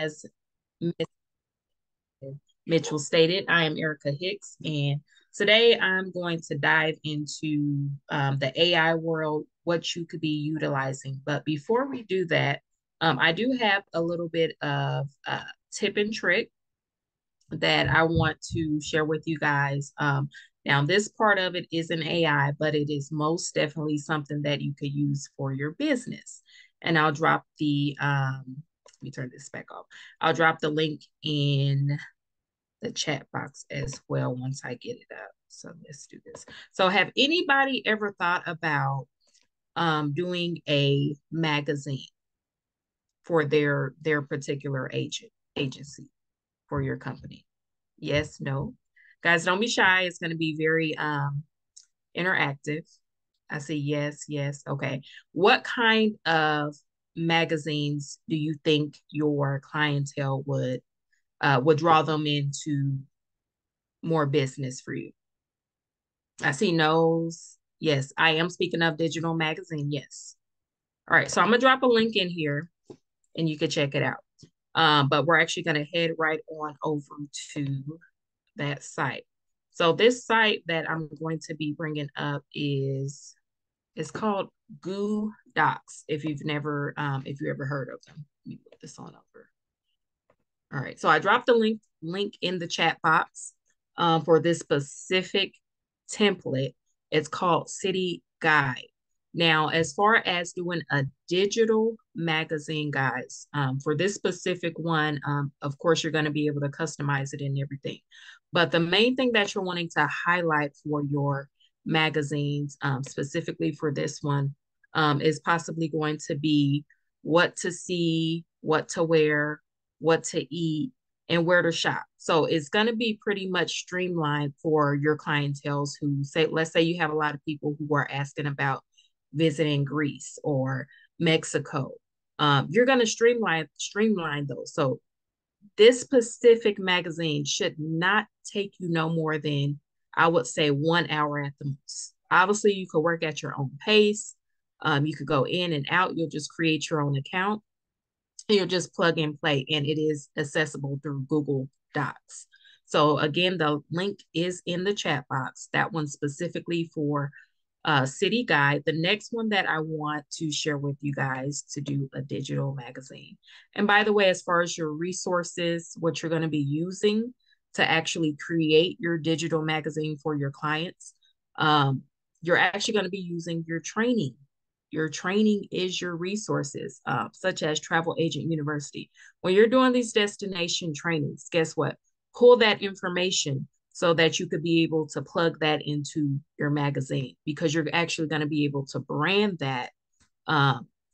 As Mitchell stated, I am Erika Hicks, and today I'm going to dive into the AI world, what you could be utilizing. But before we do that, I do have a little bit of tip and trick that I want to share with you guys. Now, this part of it isn't AI, but it is most definitely something that you could use for your business. And I'll drop let me turn this back off. I'll drop the link in the chat box as well once I get it up. So let's do this. So have anybody ever thought about doing a magazine for their particular agency for your company? Yes, no. Guys, don't be shy. It's going to be very interactive. I say yes, yes. Okay. What kind of magazines do you think your clientele would draw them into more business for you? I see no's. Yes, I am speaking of digital magazine. Yes. All right. So I'm gonna drop a link in here and you can check it out. But we're actually gonna head right on over to that site. So this site that I'm going to be bringing up is it's called Goo Docs. If you ever heard of them, let me put this on over. All right, so I dropped the link in the chat box for this specific template. It's called City Guide. Now, as far as doing a digital magazine, guys, for this specific one, of course, you're going to be able to customize it and everything. But the main thing that you're wanting to highlight for your magazines, specifically for this one, is possibly going to be what to see, what to wear, what to eat, and where to shop. So it's going to be pretty much streamlined for your clientels who say, let's say you have a lot of people who are asking about visiting Greece or Mexico. You're going to streamline those. So this specific magazine should not take you no more than, I would say, 1 hour at the most. Obviously, you could work at your own pace. You could go in and out. You'll just create your own account. You'll just plug and play, and it is accessible through Google Docs. So again, the link is in the chat box. That one specifically for City Guide. The next one that I want to share with you guys to do a digital magazine. And by the way, as far as your resources, what you're going to be using to actually create your digital magazine for your clients, you're actually going to be using your training. Your training is your resources, such as Travel Agent University. When you're doing these destination trainings, guess what? Pull that information so that you could be able to plug that into your magazine because you're actually going to be able to brand that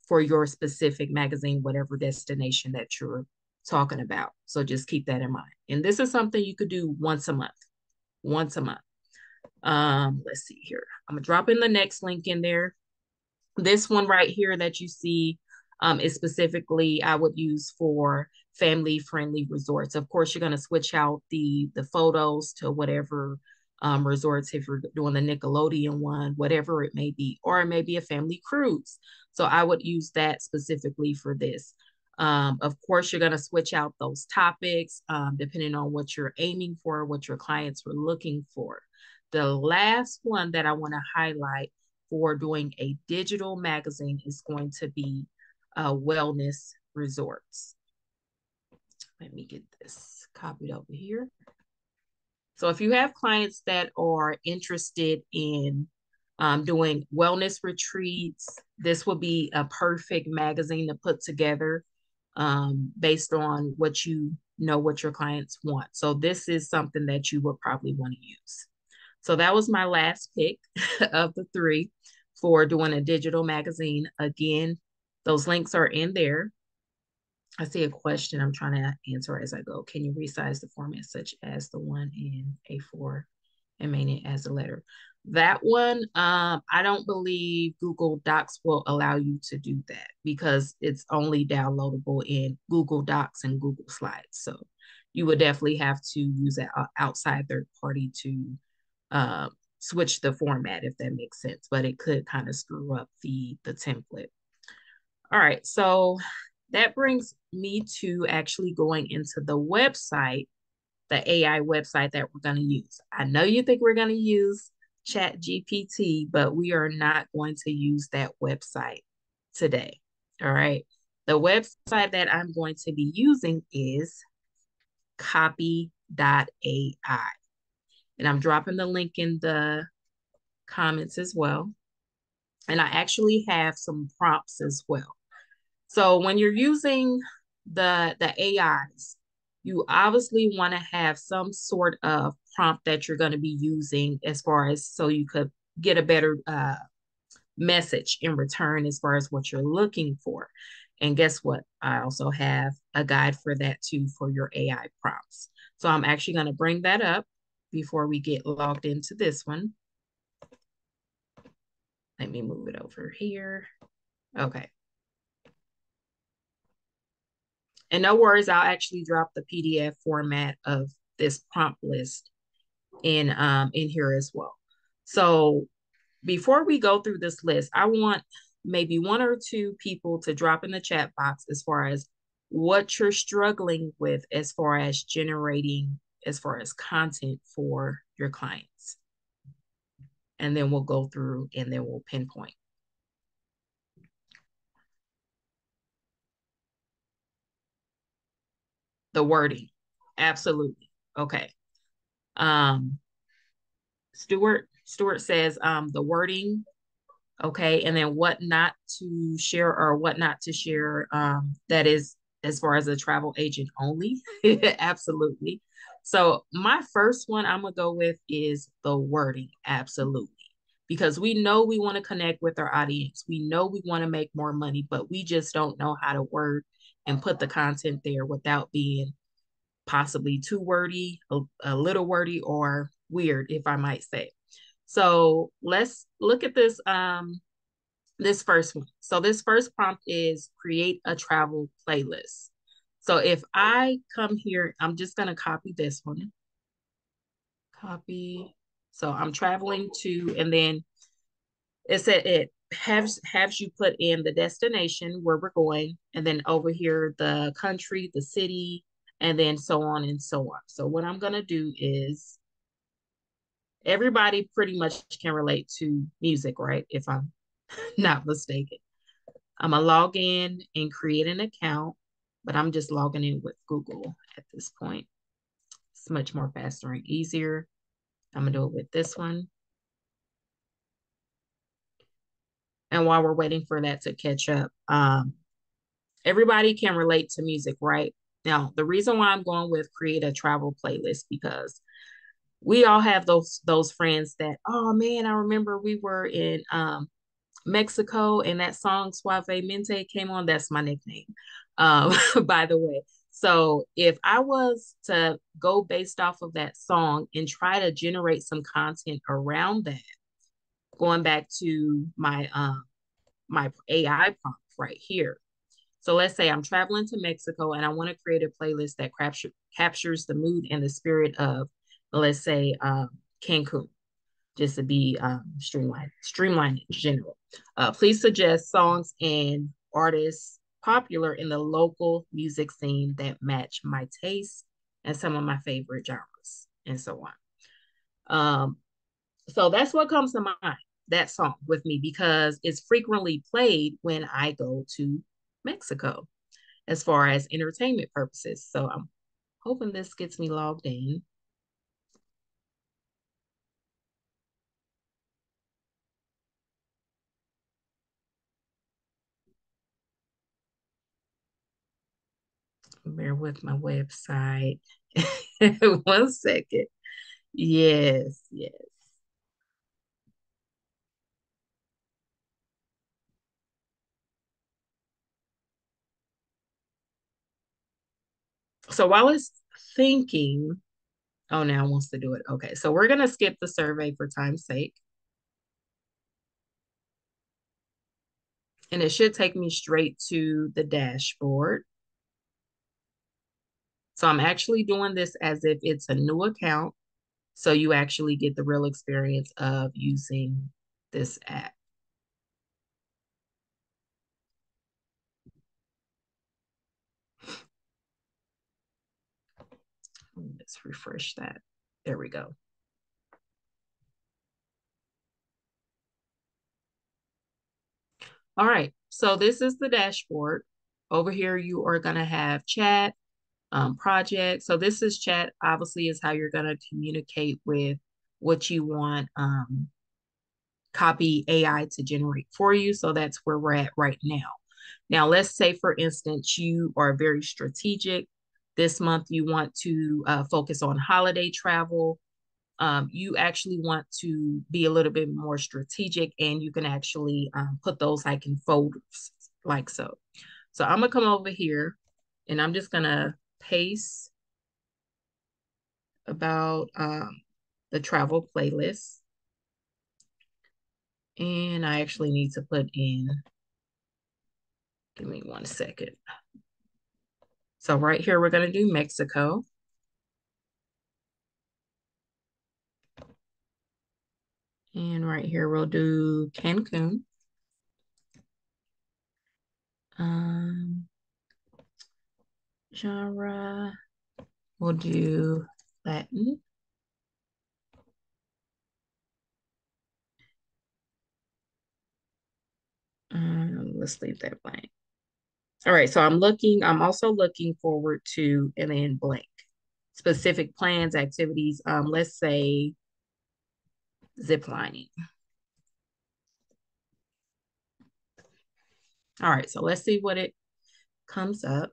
for your specific magazine, whatever destination that you're talking about. So just keep that in mind. And this is something you could do once a month. Once a month. Let's see here. I'm gonna drop in the next link in there. This one right here that you see is specifically I would use for family-friendly resorts. Of course, you're going to switch out the photos to whatever resorts, if you're doing the Nickelodeon one, whatever it may be, or it may be a family cruise. So I would use that specifically for this. Of course, you're going to switch out those topics depending on what you're aiming for, what your clients were looking for. The last one that I want to highlight for doing a digital magazine is going to be wellness resorts. Let me get this copied over here. So if you have clients that are interested in doing wellness retreats, this will be a perfect magazine to put together based on what you know what your clients want. So this is something that you would probably want to use. So that was my last pick of the three for doing a digital magazine. Again, those links are in there. I see a question I'm trying to answer as I go. Can you resize the format such as the one in A4 and main it as a letter? That one, I don't believe Google Docs will allow you to do that because it's only downloadable in Google Docs and Google Slides. So you would definitely have to use an outside third party to switch the format, if that makes sense, but it could kind of screw up the template. All right, so that brings me to actually going into the website, the AI website that we're going to use. I know you think we're going to use Chat GPT, but we are not going to use that website today. All right. The website that I'm going to be using is copy.ai. And I'm dropping the link in the comments as well. And I actually have some prompts as well. So when you're using the AIs, you obviously want to have some sort of prompt that you're going to be using as far as so you could get a better message in return as far as what you're looking for. And guess what? I also have a guide for that too for your AI prompts. So I'm actually going to bring that up before we get logged into this one. Let me move it over here. Okay. And no worries, I'll actually drop the PDF format of this prompt list in here as well. So before we go through this list, I want maybe one or two people to drop in the chat box as far as what you're struggling with as far as generating, as far as content for your clients. And then we'll go through and then we'll pinpoint. The wording. Absolutely. Okay. Um, Stuart says the wording, okay, and then what not to share or what not to share. That is as far as a travel agent only. Absolutely. So my first one I'm gonna go with is the wording. Absolutely. Because we know we want to connect with our audience. We know we want to make more money, but we just don't know how to word and put the content there without being possibly too wordy, a little wordy, or weird, if I might say. So let's look at this first one. So this first prompt is create a travel playlist. So if I come here, I'm just gonna copy this one. Copy. So I'm traveling to, and then it said it has you put in the destination where we're going, and then over here the country, the city, and then so on and so on. So what I'm gonna do is everybody pretty much can relate to music, right? If I'm not mistaken. I'm gonna log in and create an account, but I'm just logging in with Google at this point. It's much more faster and easier. I'm gonna do it with this one. And while we're waiting for that to catch up, everybody can relate to music, right? Now, the reason why I'm going with create a travel playlist because we all have those friends that, oh man, I remember we were in Mexico and that song Suavemente came on. That's my nickname, by the way. So if I was to go based off of that song and try to generate some content around that, going back to my AI prompt right here. So let's say I'm traveling to Mexico and I want to create a playlist that captures the mood and the spirit of, let's say, Cancun, just to be streamlined in general. Please suggest songs and artists popular in the local music scene that match my taste and some of my favorite genres, and so on. So that's what comes to mind, that song with me, because it's frequently played when I go to Mexico as far as entertainment purposes. So I'm hoping this gets me logged in. Bear with my website. 1 second. Yes, yes. So while it's thinking, oh, now it wants to do it. Okay, so we're going to skip the survey for time's sake. And it should take me straight to the dashboard. So I'm actually doing this as if it's a new account. So you actually get the real experience of using this app. Let's refresh that. There we go. All right, so this is the dashboard. Over here, you are gonna have chat, project. So this is chat, obviously, is how you're gonna communicate with what you want copy AI to generate for you. So that's where we're at right now. Now, let's say, for instance, you are very strategic. This month, you want to focus on holiday travel. You actually want to be a little bit more strategic, and you can actually put those like in folders, like so. So I'm gonna come over here and I'm just gonna paste about the travel playlist. And I actually need to put in, give me 1 second. So right here, we're gonna do Mexico. And right here, we'll do Cancun. Um, genre, we'll do Latin. Let's leave that blank. All right, so I'm also looking forward to, and then blank, specific plans, activities. Let's say zip lining. All right, so let's see what it comes up.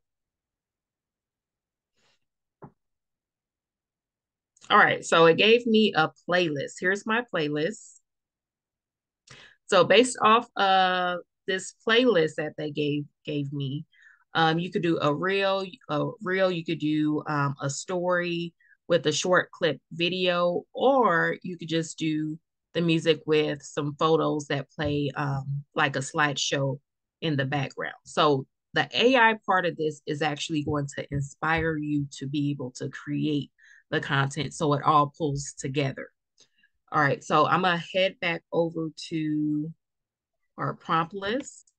All right, so it gave me a playlist. Here's my playlist. So based off of this playlist that they gave me, you could do a reel, you could do a story with a short clip video, or you could just do the music with some photos that play like a slideshow in the background. So the AI part of this is actually going to inspire you to be able to create the content so it all pulls together. All right, so I'm gonna head back over to our prompt list.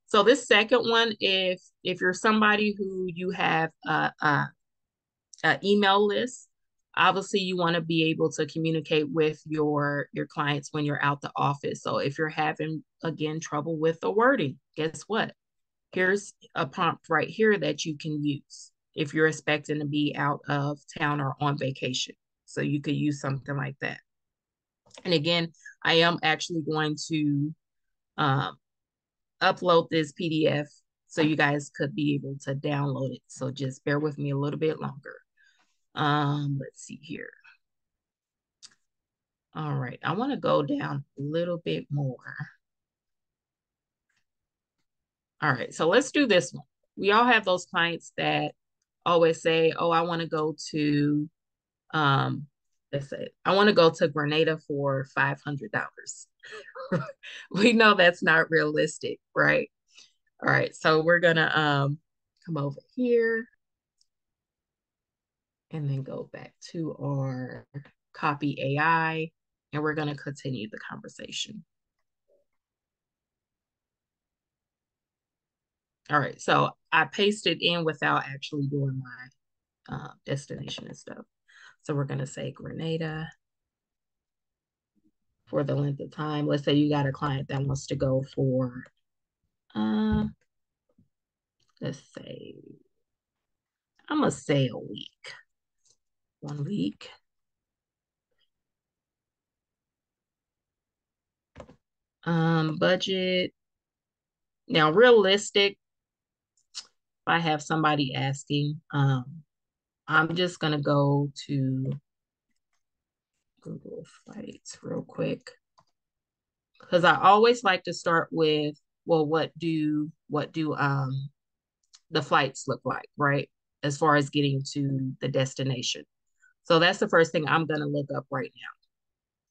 So this second one, if you're somebody who you have a email list, obviously you want to be able to communicate with your clients when you're out the office. So if you're having, again, trouble with the wording, guess what? Here's a prompt right here that you can use if you're expecting to be out of town or on vacation. So you could use something like that. And again, I am actually going to um, upload this PDF so you guys could be able to download it. So just bear with me a little bit longer. Let's see here. All right, I want to go down a little bit more. All right, so let's do this one. We all have those clients that always say, oh, I want to go to, um, let's say, I want to go to Grenada for $500. We know that's not realistic, right? All right, so we're gonna come over here and then go back to our copy AI, and we're gonna continue the conversation. All right, so I pasted in without actually doing my destination and stuff. So we're gonna say Grenada for the length of time. Let's say you got a client that wants to go for, uh, let's say, I'm gonna say a week, 1 week. Budget. Now, realistic, if I have somebody asking, I'm just gonna go to Google Flights real quick because I always like to start with, well, what do the flights look like, right? As far as getting to the destination. So that's the first thing I'm gonna look up right now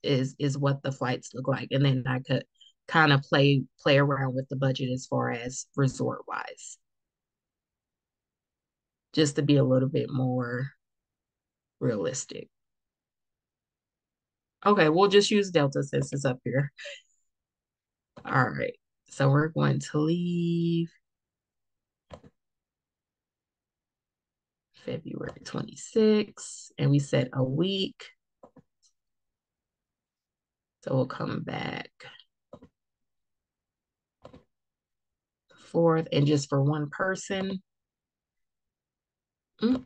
is what the flights look like, and then I could kind of play around with the budget as far as resort wise, just to be a little bit more realistic. Okay, we'll just use Delta since it's up here. All right, so we're going to leave. February 26th, and we said a week. So we'll come back 4th, and just for one person. Mm.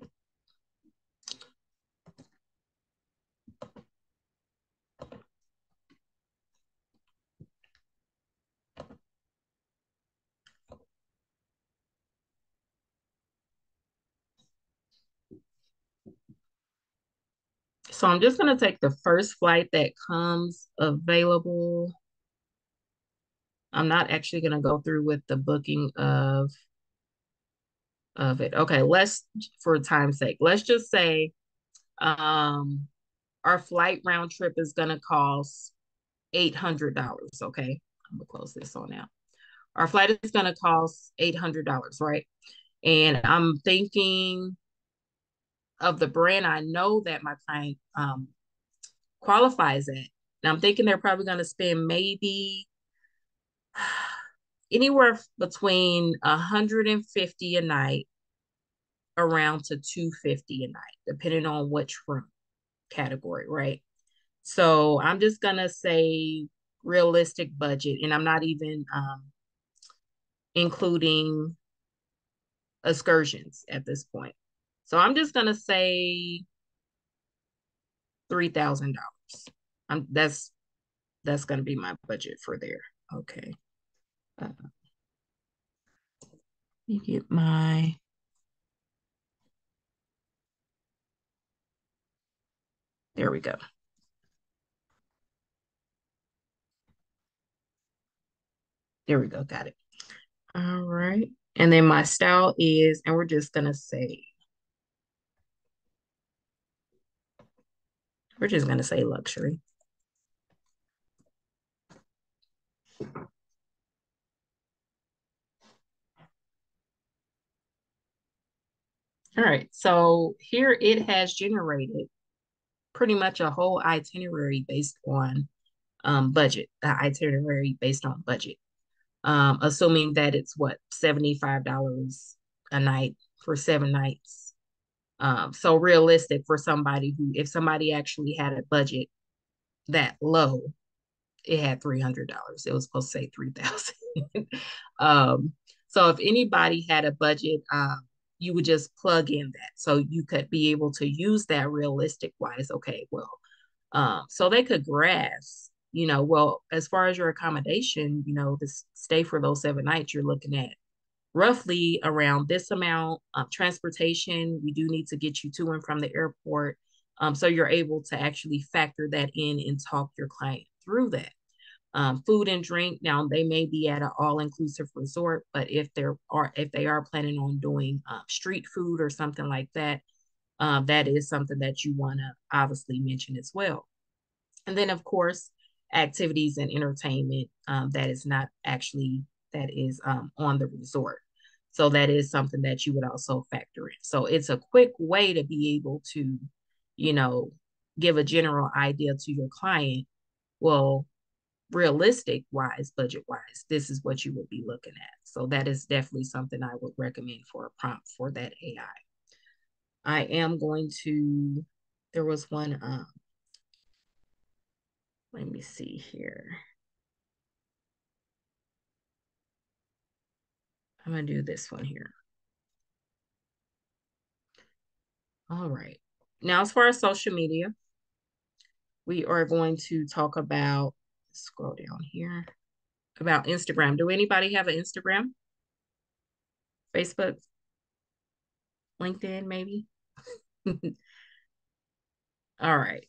So I'm just going to take the first flight that comes available. I'm not actually going to go through with the booking of it. Okay, let's, for time's sake, let's just say um our flight round trip is going to cost $800. Okay, I'm gonna close this on now. Our flight is going to cost $800, right? And I'm thinking of the brand I know that my client qualifies at. And I'm thinking they're probably going to spend maybe anywhere between 150 a night around to 250 a night, depending on which room category, right? So I'm just gonna say realistic budget, and I'm not even including excursions at this point. So I'm just gonna say $3,000. That's gonna be my budget for there. Okay. Let me get my. There we go. There we go. Got it. All right. And then my style is, and we're just gonna say luxury. All right. So here it has generated pretty much a whole itinerary based on budget, the itinerary based on budget. Assuming that it's what, $75 a night for 7 nights. So realistic for somebody who, if somebody actually had a budget that low, it had $300. It was supposed to say 3,000. um, so if anybody had a budget, you would just plug in that. So you could be able to use that realistic wise. Okay, well, so they could grasp, well, as far as your accommodation, the stay for those 7 nights, you're looking at roughly around this amount. Transportation, we do need to get you to and from the airport. So you're able to actually factor that in and talk your client through that. Food and drink, now they may be at an all-inclusive resort, but if they are planning on doing street food or something like that, that is something that you want to obviously mention as well. And then, of course, activities and entertainment, that is not actually, that is on the resort. So that is something that you would also factor in. So it's a quick way to be able to, you know, give a general idea to your client. Well, realistic wise, budget wise, this is what you would be looking at. So that is definitely something I would recommend for a prompt for that AI. I am going to, there was one, let me see here. I'm going to do this one here. All right. Now, as far as social media, we are going to talk about, scroll down here, about Instagram. Do anybody have an Instagram? Facebook? LinkedIn, maybe? All right.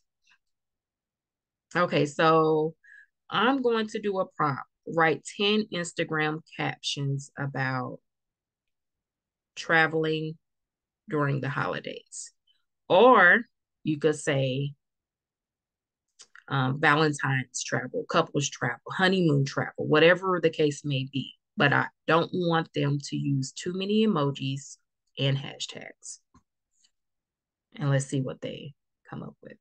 Okay, so I'm going to do a prompt. Write 10 Instagram captions about traveling during the holidays. Or you could say Valentine's travel, couples travel, honeymoon travel, whatever the case may be. But I don't want them to use too many emojis and hashtags. And let's see what they come up with.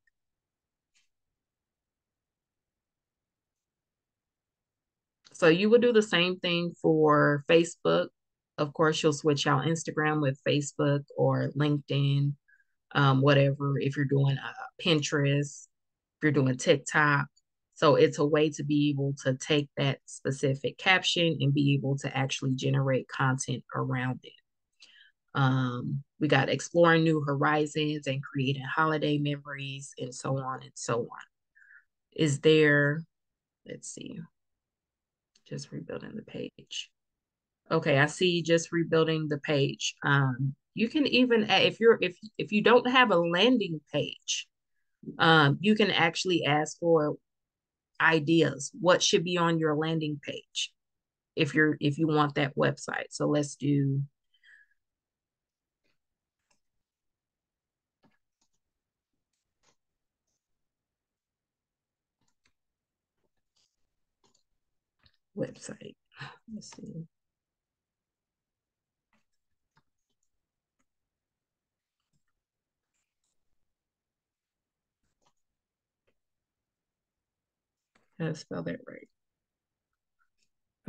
So you would do the same thing for Facebook. Of course, you'll switch out Instagram with Facebook or LinkedIn, whatever, if you're doing Pinterest, if you're doing TikTok. So it's a way to be able to take that specific caption and be able to actually generate content around it. We got exploring new horizons and creating holiday memories and so on and so on. Is there, let's see, just rebuilding the page. Okay, I see just rebuilding the page. You can even if you don't have a landing page, you can actually ask for ideas. What should be on your landing page if you want that website. So let's do website. Let's see. How to spell that right?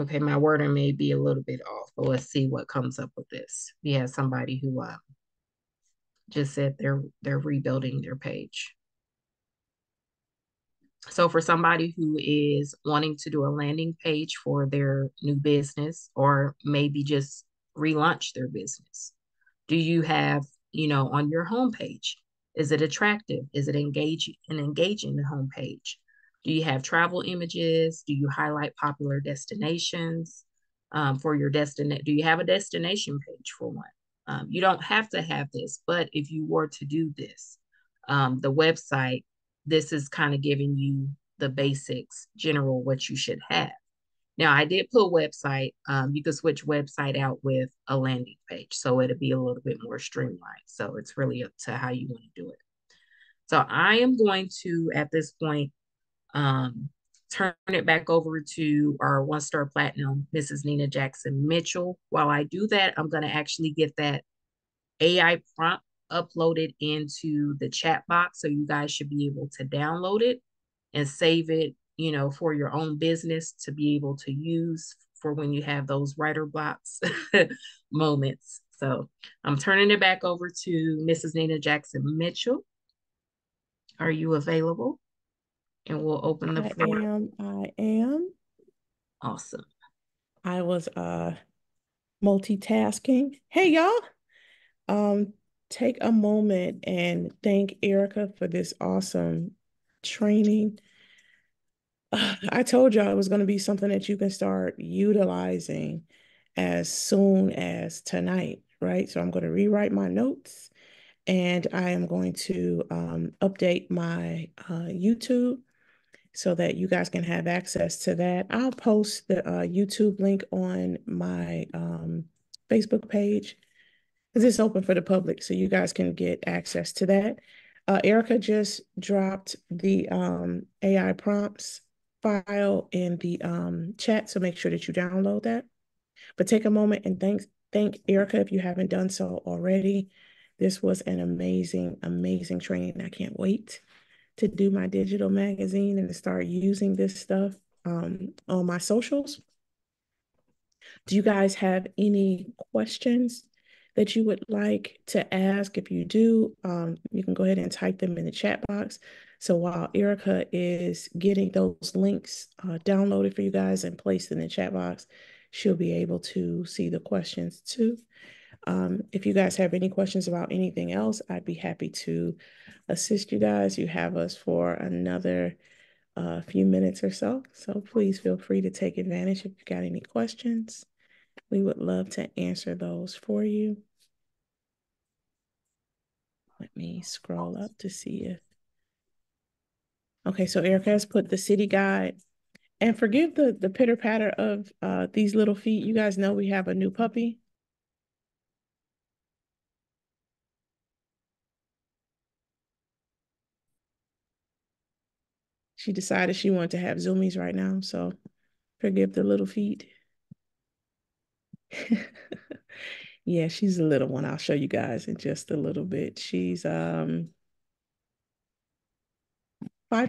Okay, my wording may be a little bit off, but let's see what comes up with this. We have somebody who just said they're rebuilding their page. So for somebody who is wanting to do a landing page for their new business or maybe just relaunch their business, do you have, on your homepage, is it attractive? Is it engaging the homepage? Do you have travel images? Do you highlight popular destinations for your destination? Do you have a destination page for one? You don't have to have this, but if you were to do this, the website, this is kind of giving you the basics, general, what you should have. Now, I did put website. You can switch website out with a landing page, so it'll be a little bit more streamlined. So it's really up to how you want to do it. So I am going to, at this point, turn it back over to our one-star platinum, Mrs. Nina Jackson Mitchell. While I do that, I'm going to actually get that AI prompt uploaded into the chat box, so you guys should be able to download it and save it, for your own business to be able to use for when you have those writer blocks moments. So I'm turning it back over to Mrs. Nina Jackson Mitchell. Are you available? And we'll open the I floor. am. I am. Awesome. I was multitasking. Hey y'all. Um, take a moment and thank Erica for this awesome training. I told y'all it was going to be something that you can start utilizing as soon as tonight, right? So I'm going to rewrite my notes and I am going to update my YouTube so that you guys can have access to that. I'll post the YouTube link on my Facebook page because it's open for the public, so you guys can get access to that. Erica just dropped the AI prompts file in the chat, so make sure that you download that. But take a moment and thank Erica if you haven't done so already. This was an amazing, amazing training. I can't wait to do my digital magazine and to start using this stuff on my socials. Do you guys have any questions that you would like to ask? If you do, you can go ahead and type them in the chat box. So while Erica is getting those links downloaded for you guys and placed in the chat box, she'll be able to see the questions too. If you guys have any questions about anything else, I'd be happy to assist you guys. You have us for another few minutes or so. So please feel free to take advantage if you've got any questions. We would love to answer those for you. Let me scroll up to see if. Okay, so Erica has put the city guide. And forgive the pitter patter of these little feet. You guys know we have a new puppy. She decided she wanted to have zoomies right now, so forgive the little feet. Yeah, she's a little one. I'll show you guys in just a little bit. She's 5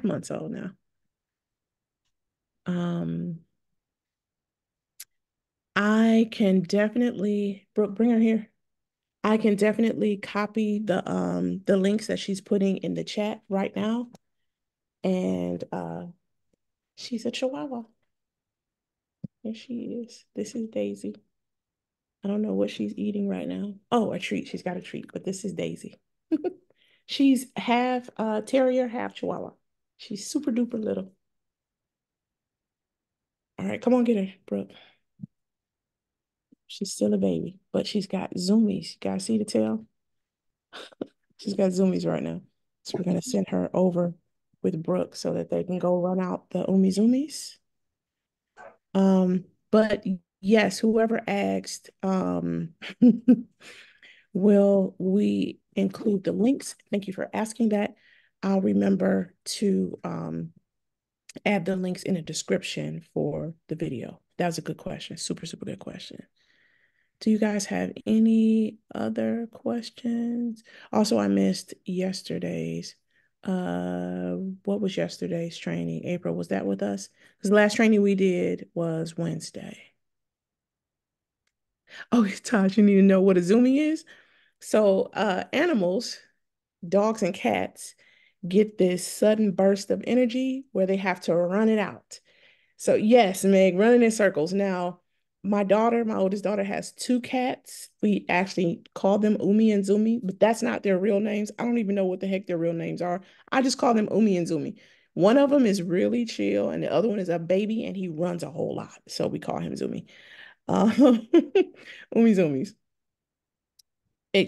months old now. Um, I can definitely, Brooke, bring her here. I can definitely copy the links that she's putting in the chat right now. And she's a Chihuahua. There she is. This is Daisy. I don't know what she's eating right now. Oh, a treat. She's got a treat, but this is Daisy. She's half terrier, half Chihuahua. She's super duper little. All right, come on, get her, Brooke. She's still a baby, but she's got zoomies. You guys see the tail? She's got zoomies right now. So we're gonna send her over with Brooke so that they can go run out the Umi Zoomies. But yes, whoever asked, will we include the links? Thank you for asking that. I'll remember to add the links in the description for the video. That was a good question. Super, super good question. Do you guys have any other questions? Also, I missed yesterday's. What was yesterday's training? April, was that with us? Because the last training we did was Wednesday. Oh, Tosh, you need to know what a zoomie is? So, animals, dogs and cats, get this sudden burst of energy where they have to run it out. So yes, Meg, running in circles. Now, my daughter, my oldest daughter, has two cats. We actually call them Umi and Zumi, but that's not their real names. I don't even know what the heck their real names are. I just call them Umi and Zumi. One of them is really chill, and the other one is a baby, and he runs a whole lot. So we call him Zumi. Umi Zumis.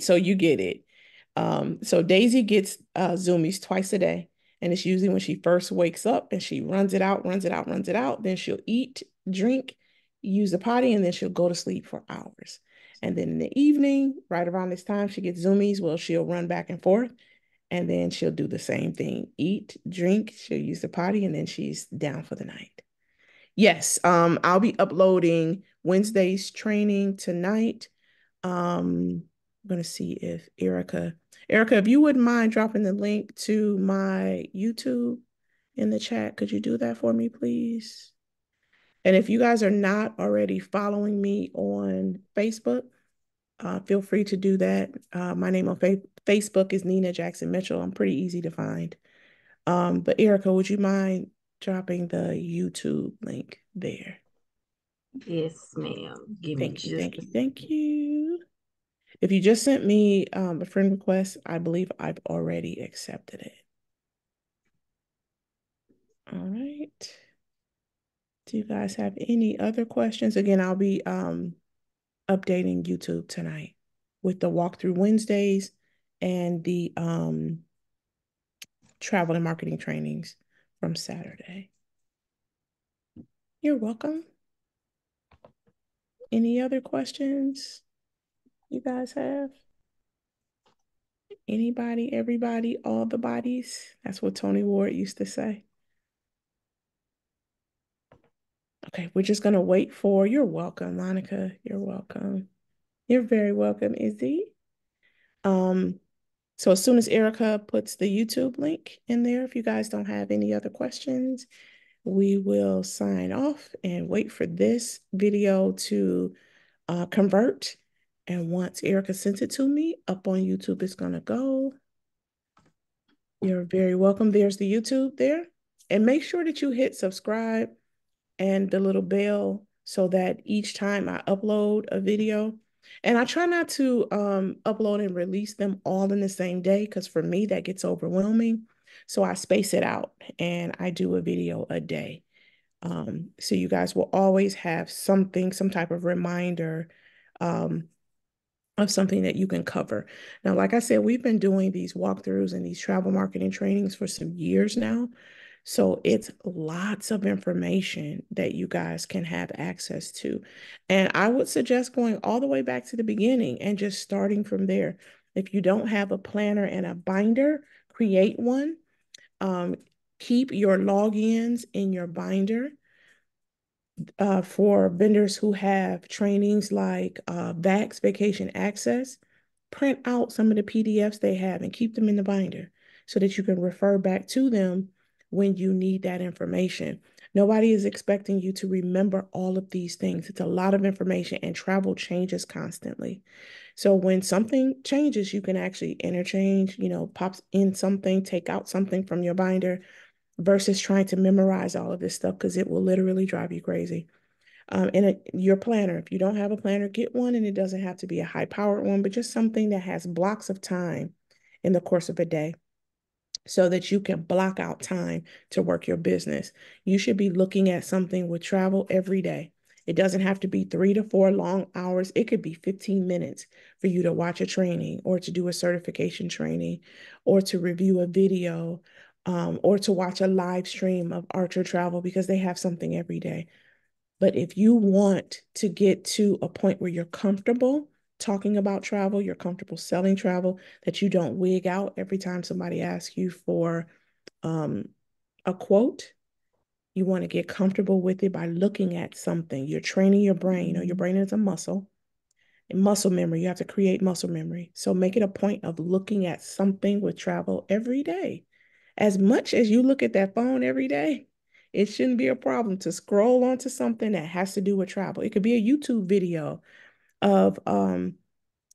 So you get it. So Daisy gets zoomies twice a day, and it's usually when she first wakes up and she runs it out, runs it out, runs it out. Then she'll eat, drink, use the potty, and then she'll go to sleep for hours. And then in the evening, right around this time, she gets zoomies. Well, she'll run back and forth, and then she'll do the same thing: eat, drink, she'll use the potty, and then she's down for the night. Yes, I'll be uploading Wednesday's training tonight. I'm gonna see if Erika, if you wouldn't mind dropping the link to my YouTube in the chat, could you do that for me, please? And if you guys are not already following me on Facebook, feel free to do that. My name on Facebook is Nina Jackson Mitchell. I'm pretty easy to find. But Erika, would you mind dropping the YouTube link there? Yes, ma'am. Give me Thank you, just thank a you, thank you. If you just sent me a friend request, I believe I've already accepted it. All right. Do you guys have any other questions? Again, I'll be updating YouTube tonight with the walkthrough Wednesdays and the travel and marketing trainings from Saturday. You're welcome. Any other questions you guys have? Anybody, everybody, all the bodies? That's what Tony Ward used to say. Okay, we're just gonna wait for, you're welcome, Monica. You're welcome. You're very welcome, Izzy. Um, so as soon as Erika puts the YouTube link in there, if you guys don't have any other questions, we will sign off and wait for this video to convert. And once Erika sends it to me, up on YouTube, it's gonna go. You're very welcome. There's the YouTube there. And make sure that you hit subscribe and the little bell so that each time I upload a video, and I try not to upload and release them all in the same day because for me that gets overwhelming. So I space it out and I do a video a day. So you guys will always have something, some type of reminder um, of something that you can cover. Now, like I said, we've been doing these walkthroughs and these travel marketing trainings for some years now. So it's lots of information that you guys can have access to. And I would suggest going all the way back to the beginning and just starting from there. If you don't have a planner and a binder, create one. Um, keep your logins in your binder for vendors who have trainings like VAX, Vacation Access. Print out some of the PDFs they have and keep them in the binder so that you can refer back to them when you need that information. Nobody is expecting you to remember all of these things. It's a lot of information, and travel changes constantly. So when something changes, you can actually interchange, pops in something, take out something from your binder versus trying to memorize all of this stuff because it will literally drive you crazy. Your planner, if you don't have a planner, get one, and it doesn't have to be a high powered one, but just something that has blocks of time in the course of a day so that you can block out time to work your business. You should be looking at something with travel every day. It doesn't have to be 3 to 4 long hours. It could be 15 minutes for you to watch a training or to do a certification training or to review a video, or to watch a live stream of Archer Travel because they have something every day. But if you want to get to a point where you're comfortable talking about travel, you're comfortable selling travel, that you don't wig out every time somebody asks you for um, a quote, you want to get comfortable with it by looking at something. You're training your brain. Your brain is a muscle. And muscle memory, you have to create muscle memory. So make it a point of looking at something with travel every day. As much as you look at that phone every day, it shouldn't be a problem to scroll onto something that has to do with travel. It could be a YouTube video of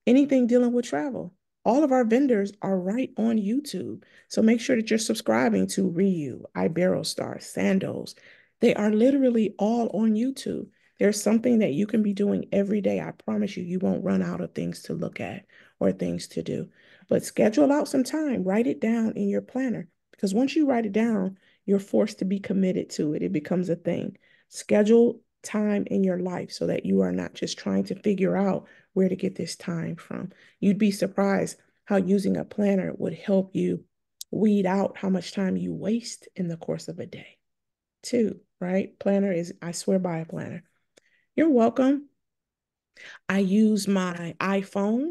anything dealing with travel. All of our vendors are right on YouTube. So make sure that you're subscribing to Ryu, Iberostar, Sandals. They are literally all on YouTube. There's something that you can be doing every day. I promise you, you won't run out of things to look at or things to do. But schedule out some time, write it down in your planner. Because once you write it down, you're forced to be committed to it. It becomes a thing. Schedule time in your life so that you are not just trying to figure out where to get this time from. You'd be surprised how using a planner would help you weed out how much time you waste in the course of a day, too, right? Planner is, I swear by a planner. You're welcome. I use my iPhone,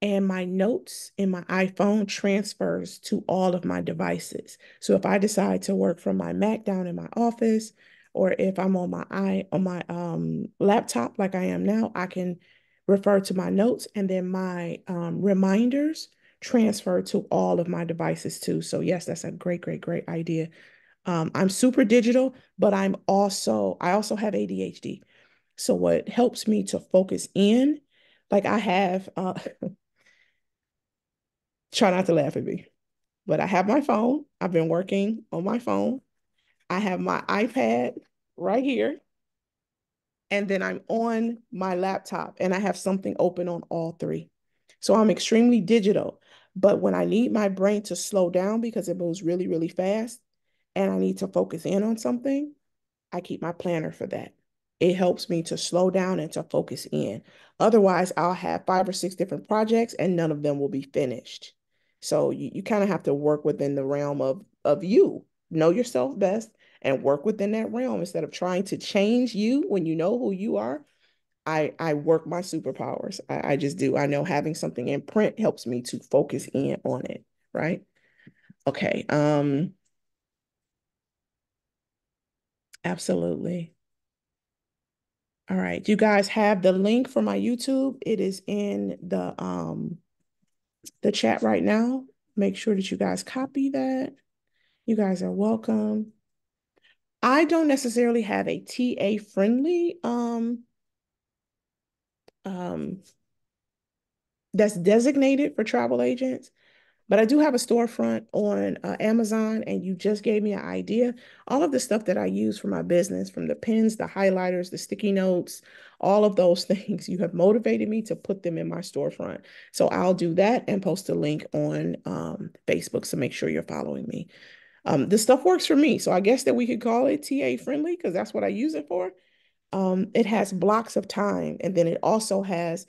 and my notes in my iPhone transfers to all of my devices. So if I decide to work from my Mac down in my office, or if I'm on my laptop like I am now, I can refer to my notes, and then my reminders transfer to all of my devices too. So yes, that's a great, great, great idea. I'm super digital, but I also have ADHD. So what helps me to focus in, like I have try not to laugh at me. But I have my phone. I've been working on my phone. I have my iPad right here. And then I'm on my laptop and I have something open on all three. So I'm extremely digital. But when I need my brain to slow down because it moves really, really fast and I need to focus in on something, I keep my planner for that. It helps me to slow down and to focus in. Otherwise, I'll have 5 or 6 different projects and none of them will be finished. So you kind of have to work within the realm of you. Know yourself best and work within that realm instead of trying to change you when you know who you are. I work my superpowers. I just do. I know having something in print helps me to focus in on it, right? Okay. Absolutely. All right. You guys have the link for my YouTube. It is in the chat right now. Make sure that you guys copy that. You guys are welcome. I don't necessarily have a TA friendly um that's designated for travel agents. But I do have a storefront on Amazon, and you just gave me an idea. All of the stuff that I use for my business, from the pens, the highlighters, the sticky notes, all of those things, you have motivated me to put them in my storefront. So I'll do that and post a link on Facebook. So make sure you're following me. This stuff works for me. So I guess that we could call it TA friendly because that's what I use it for. It has blocks of time, and then it also has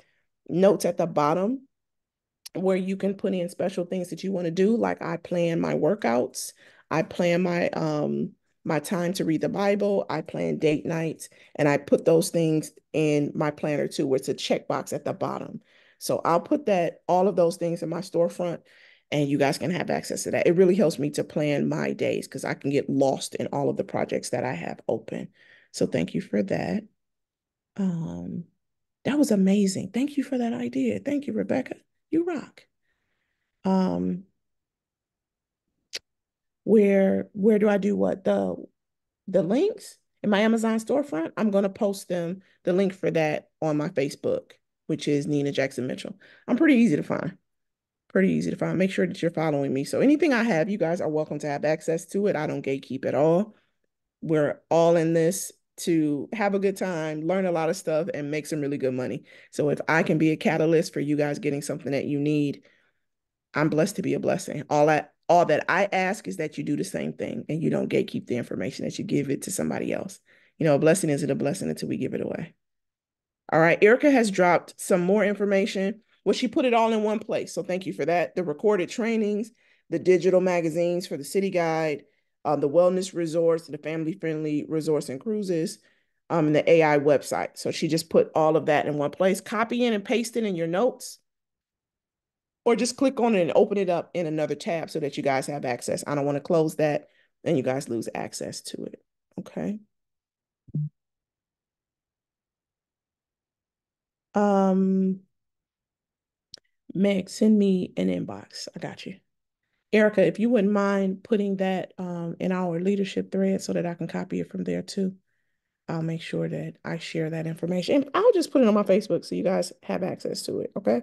notes at the bottom where you can put in special things that you want to do. Like I plan my workouts, I plan my time to read the Bible, I plan date nights, and I put those things in my planner too, where it's a checkbox at the bottom. So I'll put that all of those things in my storefront and you guys can have access to that. It really helps me to plan my days because I can get lost in all of the projects that I have open. So thank you for that. Um, that was amazing. Thank you for that idea. Thank you, Rebecca. You rock. Um, where do I do what? The links in my Amazon storefront, I'm going to post them, the link for that on my Facebook, which is Nina Jackson Mitchell. I'm pretty easy to find. Pretty easy to find. Make sure that you're following me. So anything I have, you guys are welcome to have access to it. I don't gatekeep at all. We're all in this to have a good time, learn a lot of stuff, and make some really good money. So if I can be a catalyst for you guys getting something that you need, I'm blessed to be a blessing. All that I ask is that you do the same thing and you don't gatekeep the information, that you give it to somebody else. You know, a blessing isn't a blessing until we give it away. All right. Erika has dropped some more information. Well, she put it all in one place. So thank you for that. The recorded trainings, the digital magazines for the city guide, the wellness resorts, the family friendly resorts and cruises, and the AI website. So she just put all of that in one place. Copy in and paste it in your notes, or just click on it and open it up in another tab so that you guys have access. I don't want to close that and you guys lose access to it. Okay. Um, Meg, send me an inbox. I got you. Erika, if you wouldn't mind putting that in our leadership thread so that I can copy it from there too, I'll make sure that I share that information. And I'll just put it on my Facebook so you guys have access to it. Okay.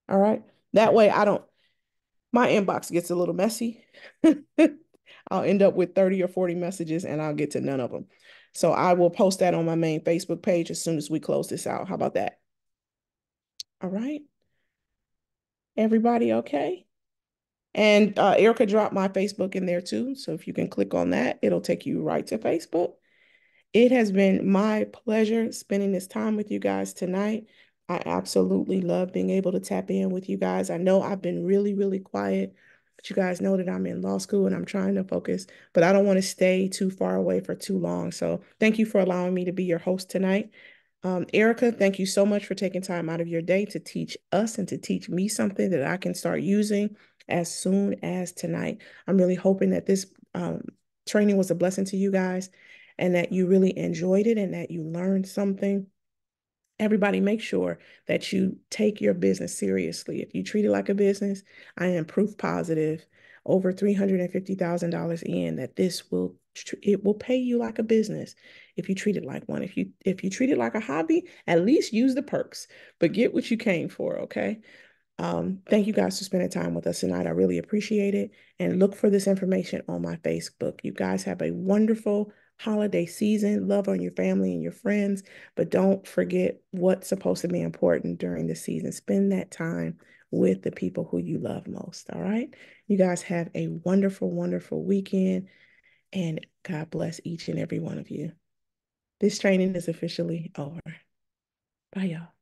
All right. That way my inbox gets a little messy. I'll end up with 30 or 40 messages and I'll get to none of them. So I will post that on my main Facebook page as soon as we close this out. How about that? All right. Everybody okay? And Erika dropped my Facebook in there too. So if you can click on that, it'll take you right to Facebook. It has been my pleasure spending this time with you guys tonight. I absolutely love being able to tap in with you guys. I know I've been really, really quiet, but you guys know that I'm in law school and I'm trying to focus, but I don't want to stay too far away for too long. So thank you for allowing me to be your host tonight. Erika, thank you so much for taking time out of your day to teach us and to teach me something that I can start using as soon as tonight. I'm really hoping that this training was a blessing to you guys and that you really enjoyed it and that you learned something. Everybody, make sure that you take your business seriously. If you treat it like a business, I am proof positive, over $350,000 in, that it will pay you like a business if you treat it like one. If you treat it like a hobby, at least use the perks, but get what you came for, okay? Thank you guys for spending time with us tonight. I really appreciate it. And look for this information on my Facebook. You guys have a wonderful holiday season. Love on your family and your friends, but don't forget what's supposed to be important during the season. Spend that time with the people who you love most. All right. You guys have a wonderful, wonderful weekend, and God bless each and every one of you. This training is officially over. Bye, y'all.